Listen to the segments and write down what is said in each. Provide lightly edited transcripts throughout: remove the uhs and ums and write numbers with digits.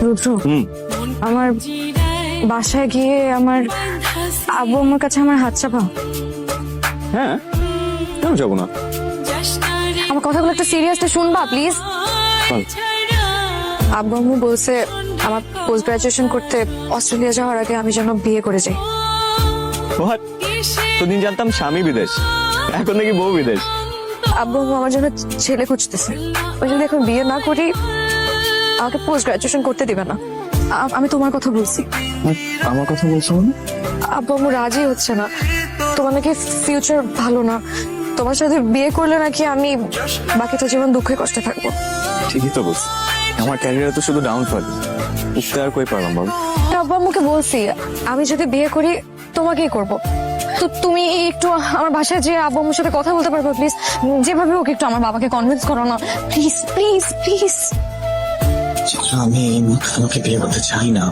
রুদ্র, আমার বাসায় গিয়ে আমার আব্বু আমার কাছে আমার হাত চাপা। হ্যাঁ, কেন যাবো না? আমার কথাগুলো একটু সিরিয়াসলি শুনবা প্লিজ। আব্বু আম্মু বলছে আমার পোস্ট গ্রাজুয়েশন করতে অস্ট্রেলিয়া যাওয়ার আগে আমি যেন বিয়ে করে যাই। What? তোদিন জানতাম স্বামী বিদেশ, এখন নাকি বউ বিদেশ। আব্বু আম্মু আমার জন্য ছেলে খুঁজতেছে। ওই যদি এখন বিয়ে না করি আমাকে পোস্ট গ্রাজুয়েশন করতে দিবে না। আমি তোমার কথা বলছি। আমার কথা বলছো? আব্বু আম্মু রাজি হচ্ছে না। তোমার নাকি ফিউচার ভালো না, তোমার সাথে বিয়ে করলে নাকি আমি বাকিটা জীবন দুঃখে কষ্টে থাকবো। ঠিকই তো বলছি, আমার ক্যারিয়ারে তো শুধু ডাউনফল, উঠতে আর কই পারলাম বল। আব্বু আম্মুকে বলছি আমি যদি বিয়ে করি তোমাকেই করব। তো তুমি একটু আমার বাসায় যে আব্বু আম্মুর সাথে কথা বলতে পারবো প্লিজ? যেভাবে হোক একটু আমার বাবাকে কনভিন্স করো না প্লিজ প্লিজ প্লিজ। আমি এই মুহূর্তে তোমাকে বিয়ে করতে চাই না।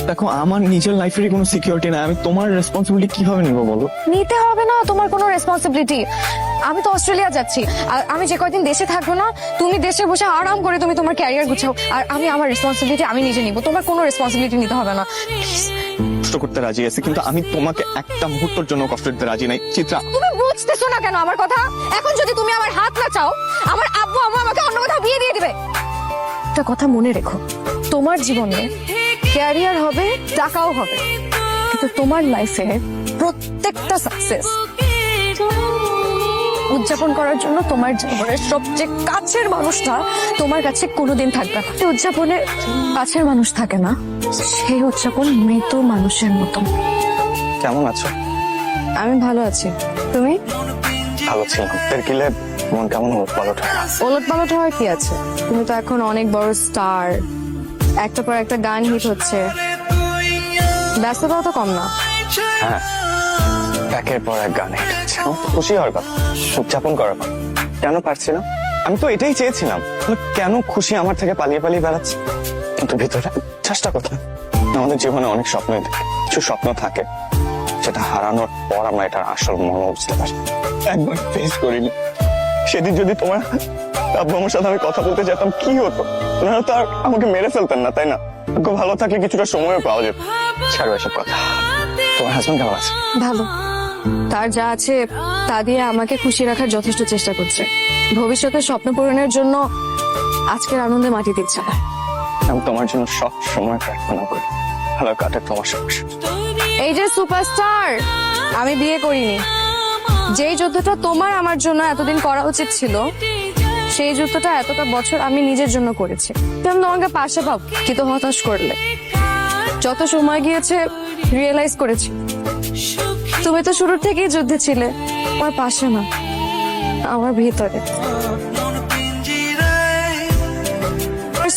দেখো, আমার নিজের লাইফেরই কোনো সিকিউরিটি নাই, আমি তোমার রেসপন্সিবিলিটি কিভাবে নিব বলো? নিতে হবে না তোমার কোনো রেসপন্সিবিলিটি। আমি তো অস্ট্রেলিয়া যাচ্ছি, আর আমি যে কয়দিন দেশে থাকবো না তুমি দেশে বসে আরাম করে তুমি তোমার ক্যারিয়ার গুছাও, আর আমি আমার রেসপন্সিবিলিটি আমি নিজে নিব। তোমার কোনো রেসপন্সিবিলিটি নিতে হবে না। কষ্ট করতে রাজি আছি, কিন্তু আমি তোমাকে একটা মুহূর্তের জন্য কষ্ট দিতে রাজি নাই। চিত্রা, তুমি বুঝতেছো না কেন আমার কথা? এখন যদি তুমি আমার হাত না চাও আমার আব্বু আম্মু আমাকে অন্য কোথাও বিয়ে দিয়ে দিবে। একটা কথা মনে রেখো, তোমার জীবনে ক্যারিয়ার হবে, টাকাও হবে, কিন্তু তোমার লাইফে প্রত্যেকটা সাকসেস উদযাপন করার জন্য তোমার জীবনের সবচেয়ে কাছের মানুষটা তোমার কাছে কোনোদিন থাকবে না। সেই উদযাপনে কাছের মানুষ থাকে না, সেই উদযাপন মৃত মানুষের মতো। কেমন আছো? আমি ভালো আছি, তুমি? ভালো ছিলাম, কিলে মন কেমন পালট হয় না? ওলট পালট হওয়ার কি আছে? তুমি তো এখন অনেক বড় স্টার, একটা পর একটা গান হিট হচ্ছে, ব্যস্ততাও তো কম না। হ্যাঁ, একের পর এক গান হিট হচ্ছে, খুশি হওয়ার কথা, উদযাপন করার কথা। কেন পারছি না? আমি তো এটাই চেয়েছিলাম। কেন খুশি আমার থেকে পালিয়ে পালিয়ে বেড়াচ্ছে? কিন্তু ভিতরে চেষ্টা কথা, আমাদের জীবনে অনেক স্বপ্নই থাকে, কিছু স্বপ্ন থাকে যেটা হারানোর পর আমরা এটার আসল মর্ম বুঝতে পারি। একবার ফেস করিনি। সেদিন যদি তোমার আব্বু আমার সাথে আমি কথা বলতে যেতাম কি হতো? ওনারা তো আর আমাকে মেরে ফেলতেন না, তাই না? খুব ভালো থাকলে কিছুটা সময়ও পাওয়া যেত। ছাড়ো এসব কথা। তোমার হাজবেন্ড কেমন আছে? ভালো, তার যা আছে তা দিয়ে আমাকে খুশি রাখার যথেষ্ট চেষ্টা করছে। ভবিষ্যতের স্বপ্ন পূরণের জন্য আজকের আনন্দে মাটি দিচ্ছে না। আমি তোমার জন্য সব সময় প্রার্থনা করি ভালো কাটে তোমার সমস্যা। এই যে সুপারস্টার, আমি বিয়ে করিনি। যেই যুদ্ধটা তোমার আমার জন্য এতদিন করা উচিত ছিল, সেই যুদ্ধটা এতটা বছর আমি নিজের জন্য করেছি। আমি তোমাকে পাশে পাব, কিন্তু হতাশ করলে। যত সময় গিয়েছে রিয়েলাইজ করেছি তুমি তো শুরুর থেকেই যুদ্ধে ছিলে, আমার পাশে না, আমার ভিতরে।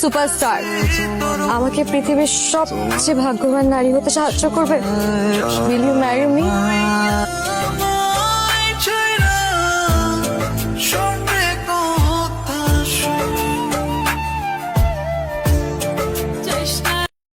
সুপারস্টার আমাকে পৃথিবীর সবচেয়ে ভাগ্যবান নারী হতে সাহায্য করবে। Will you marry me?